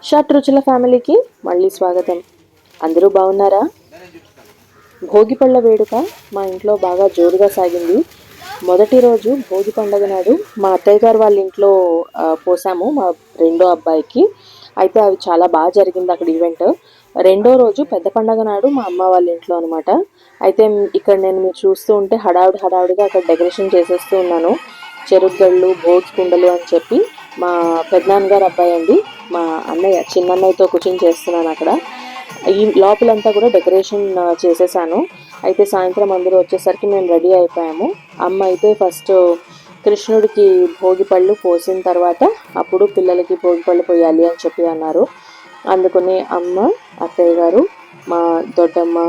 Shut రుచుల ఫ్యామిలీకి మళ్ళీ స్వాగతం. అందరూ బాగున్నారా? భోగి పళ్ళ వేడుక మా ఇంట్లో బాగా జోరుగా సాగింది. మొదటి రోజు భోగి పండుగ నాడు మా అత్తయ్య గారు వాళ్ళ ఇంట్లో పోసాము మా రెండో అబ్బాయికి. అయితే అవి చాలా బాగా జరిగింది అక్కడ ఈవెంట్. రెండో రోజు పెద్ద పండగ నాడు మా అమ్మ వాళ్ళ ఇంట్లో అనమాట. అయితే ఇక్కడ నేను మీరు చూస్తూ ఉంటే హడావుడిగా అక్కడ డెకరేషన్ చేసేస్తూ ఉన్నాను. చెరుగ్గళ్ళు, భోగి కుండలు అని చెప్పి మా పెద్దనాన్నగారు అబ్బాయి అండి, మా అన్నయ్య చిన్నన్నయ్యతో కూర్చొని చేస్తున్నాను అక్కడ. ఈ లోపలంతా కూడా డెకరేషన్ చేసేసాను. అయితే సాయంత్రం అందరూ వచ్చేసరికి మేము రెడీ అయిపోయాము. అమ్మ అయితే ఫస్ట్ కృష్ణుడికి భోగి పళ్ళు పోసిన తర్వాత అప్పుడు పిల్లలకి భోగి పళ్ళు పోయాలి అని చెప్పి అన్నారు. అందుకని అమ్మ, అత్తయ్య గారు, మా దొడ్డమ్మ,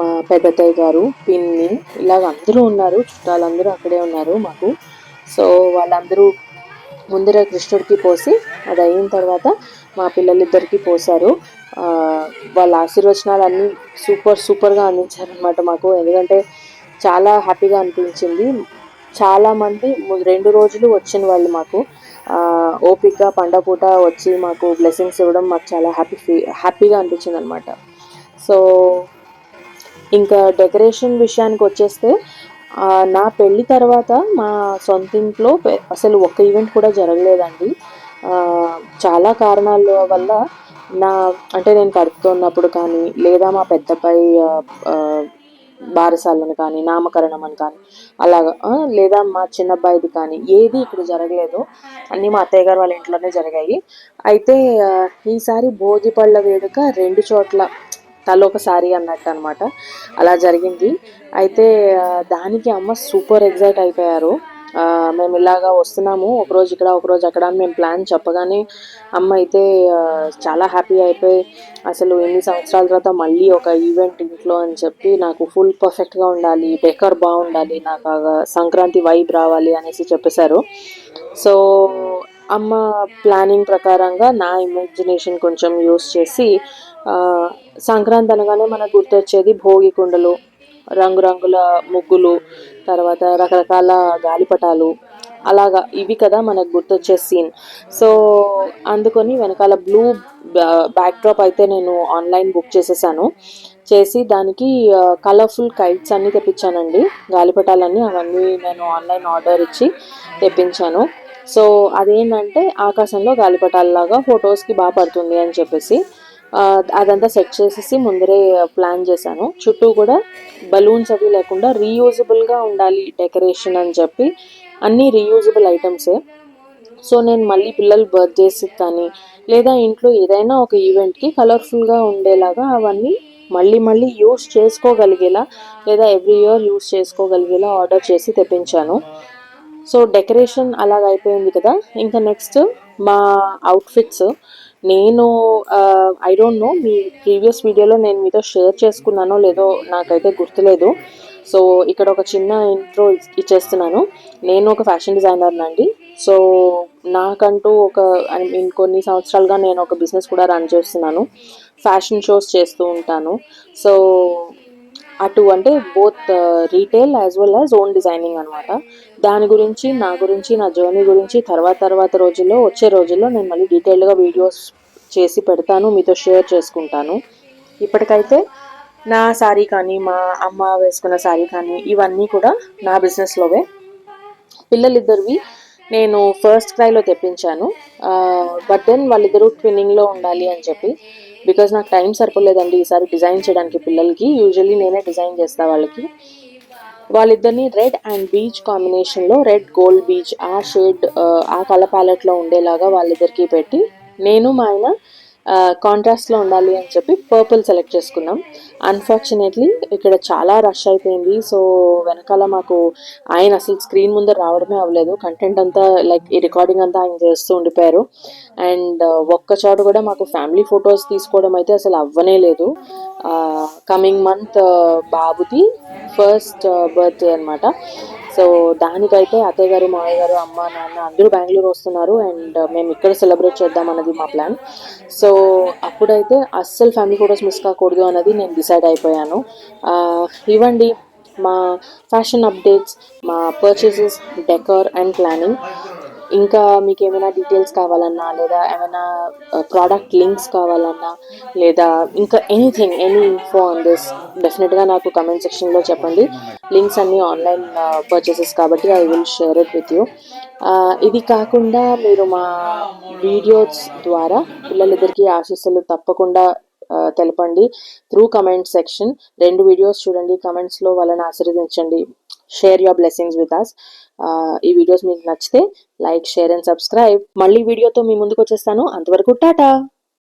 మా పెద్దత్తయ్య గారు, పిన్ని ఇలాగ అందరూ ఉన్నారు. చుట్టాలందరూ అక్కడే ఉన్నారు మాకు. సో వాళ్ళందరూ ముందర కృష్ణుడికి పోసి అది అయిన తర్వాత మా పిల్లలిద్దరికి పోసారు. వాళ్ళ ఆశీర్వచనాలు అన్నీ సూపర్గా అందించారనమాట మాకు. ఎందుకంటే చాలా హ్యాపీగా అనిపించింది. చాలామంది 2 రోజులు వచ్చిన వాళ్ళు మాకు ఓపిక పండగ పూట వచ్చి మాకు బ్లెస్సింగ్స్ ఇవ్వడం మాకు చాలా హ్యాపీగా అనిపించింది అనమాట. సో ఇంకా డెకరేషన్ విషయానికి వచ్చేస్తే నా పెళ్ళి తర్వాత మా సొంత ఇంట్లో అసలు ఒక్క ఈవెంట్ కూడా జరగలేదండి. చాలా కారణాల వల్ల అంటే నేను కడుపుతో ఉన్నప్పుడు కానీ, లేదా మా పెద్దబ్బాయి బారసాలను కానీ, నామకరణం అని కానీ అలాగా, లేదా మా చిన్నబ్బాయిది కానీ ఏది ఇక్కడ జరగలేదు. అన్నీ మా అత్తయ్య గారు వాళ్ళ ఇంట్లోనే జరిగాయి. అయితే ఈసారి భోగి పళ్ళ వేడుక 2 చోట్ల తలొకసారి అన్నట్టు అనమాట. అలా జరిగింది. అయితే దానికి అమ్మ సూపర్ ఎగ్జైట్ అయిపోయారు. మేము ఇలాగా వస్తున్నాము, ఒకరోజు ఇక్కడ ఒకరోజు అక్కడ అని మేము ప్లాన్ చెప్పగానే అమ్మ అయితే చాలా హ్యాపీ అయిపోయి, అసలు ఎన్ని సంవత్సరాల తర్వాత మళ్ళీ ఒక ఈవెంట్ ఇంట్లో అని చెప్పి నాకు ఫుల్ పర్ఫెక్ట్గా ఉండాలి, డెకర్ బాగుండాలి, నాకు సంక్రాంతి వైబ్ రావాలి అనేసి చెప్పేశారు. సో అమ్మ ప్లానింగ్ ప్రకారంగా నా ఇమాజినేషన్ కొంచెం యూస్ చేసి సంక్రాంతి అనగానే మనకు గుర్తొచ్చేది భోగి కుండలు, రంగురంగుల ముగ్గులు, తర్వాత రకరకాల గాలిపటాలు, అలాగా ఇవి కదా మనకు గుర్తొచ్చే సీన్. సో అందుకని వెనకాల బ్లూ బ్యాక్డ్రాప్ అయితే నేను ఆన్లైన్ బుక్ చేసేసాను. చేసి దానికి కలర్ఫుల్ కైట్స్ అన్నీ తెప్పించానండి. గాలిపటాలన్నీ అవన్నీ నేను ఆన్లైన్ ఆర్డర్ ఇచ్చి తెప్పించాను. సో అదేంటంటే ఆకాశంలో గాలిపటాలలాగా ఫొటోస్కి బాగా పడుతుంది అని చెప్పేసి అదంతా సెట్ చేసేసి ముందరే ప్లాన్ చేశాను. చుట్టూ కూడా బలూన్స్ అవి లేకుండా రీయూజబుల్గా ఉండాలి డెకరేషన్ అని చెప్పి అన్నీ రీయూజబుల్ ఐటమ్సే. సో నేను మళ్ళీ పిల్లల బర్త్డేస్ కానీ, లేదా ఇంట్లో ఏదైనా ఒక ఈవెంట్కి కలర్ఫుల్గా ఉండేలాగా అవన్నీ మళ్ళీ యూస్ చేసుకోగలిగేలా, లేదా ఎవ్రీ ఇయర్ యూస్ చేసుకోగలిగేలా ఆర్డర్ చేసి తెప్పించాను. సో డెకరేషన్ అలాగ అయిపోయింది కదా. ఇంకా నెక్స్ట్ మా అవుట్ఫిట్స్. నేను I don't know me previous వీడియోలో నేను మీతో షేర్ చేసుకున్నానో లేదో నాకైతే గుర్తులేదు. సో ఇక్కడ ఒక చిన్న ఇంట్రో ఇచ్చేస్తున్నాను. నేను ఒక ఫ్యాషన్ డిజైనర్ అండి. సో నాకంటూ కొన్ని సంవత్సరాలుగా నేను ఒక బిజినెస్ కూడా రన్ చేస్తున్నాను. ఫ్యాషన్ షోస్ చేస్తూ ఉంటాను. సో అంటే both retail as well as own designing అనమాట. దాని గురించి నా జర్నీ గురించి తర్వాత రోజుల్లో వచ్చే రోజుల్లో నేను మళ్ళీ డీటెయిల్డ్గా వీడియోస్ చేసి పెడతాను, మీతో షేర్ చేసుకుంటాను. ఇప్పటికైతే నా శారీ కానీ, మా అమ్మ వేసుకున్న శారీ కానీ ఇవన్నీ కూడా నా బిజినెస్లోవే. పిల్లలిద్దరివి నేను ఫస్ట్ క్రైలో తెప్పించాను. బట్ దెన్ వాళ్ళిద్దరూ ట్విన్నింగ్లో ఉండాలి అని చెప్పి, బికాజ్ నాకు టైం సరిపోలేదండి ఈసారి డిజైన్ చేయడానికి పిల్లలకి. యూజువల్లీ నేనే డిజైన్ చేస్తాను వాళ్ళకి. వాళ్ళిద్దరిని రెడ్ అండ్ బీచ్ కాంబినేషన్లో, రెడ్ గోల్డ్ బీచ్ ఆ షేడ్ ఆ కలర్ ప్యాలెట్లో ఉండేలాగా వాళ్ళిద్దరికి పెట్టి, నేను మా ఆయన కాంట్రాస్ట్లో ఉండాలి అని చెప్పి పర్పుల్ సెలెక్ట్ చేసుకున్నాం. అన్ఫార్చునేట్లీ ఇక్కడ చాలా రష్ అయిపోయింది. సో వెనకాల మాకు ఆయన అసలు స్క్రీన్ ముందర రావడమే అవ్వలేదు. కంటెంట్ అంతా ఈ రికార్డింగ్ అంతా ఆయన చేస్తూ ఉండిపోయారు. అండ్ ఒక్క చోట కూడా మాకు ఫ్యామిలీ ఫొటోస్ తీసుకోవడం అయితే అసలు అవ్వనే లేదు. కమింగ్ మంత్ బాబుది ఫస్ట్ బర్త్డే అనమాట. సో దానికైతే అత్తయ్య గారు, మావయ్య గారు, అమ్మ, నాన్న అందరూ బెంగళూరు వస్తున్నారు. అండ్ మేము ఇక్కడ సెలబ్రేట్ చేద్దాం అన్నది మా ప్లాన్. సో అప్పుడైతే అస్సలు ఫ్యామిలీ ఫొటోస్ మిస్ కాకూడదు అన్నది నేను డిసైడ్ అయిపోయాను. ఇవ్వండి మా ఫ్యాషన్ అప్డేట్స్, మా పర్చేసెస్, డెకర్ అండ్ ప్లానింగ్. ఇంకా మీకు ఏమైనా డీటెయిల్స్ కావాలన్నా, లేదా ఏమైనా ప్రోడక్ట్ లింక్స్ కావాలన్నా, లేదా ఇంకా ఎనీ ఇన్ఫో ఆన్ దిస్, డెఫినెట్గా నాకు కమెంట్ సెక్షన్లో చెప్పండి. లింక్స్ అన్నీ ఆన్లైన్ పర్చేసెస్ కాబట్టి I will share it with you. ఇది కాకుండా మీరు మా వీడియోస్ ద్వారా పిల్లలిద్దరికీ ఆశీస్సులు తప్పకుండా తెలపండి త్రూ కమెంట్ సెక్షన్. 2 వీడియోస్ చూడండి, కమెంట్స్లో వాళ్ళని ఆశీర్వదించండి. Share your blessings with us. ఈ వీడియోస్ మీకు నచ్చితే లైక్, షేర్ అండ్ సబ్స్క్రైబ్. మళ్ళీ వీడియోతో మీ ముందుకు వచ్చేస్తాను. అంతవరకు టాటా.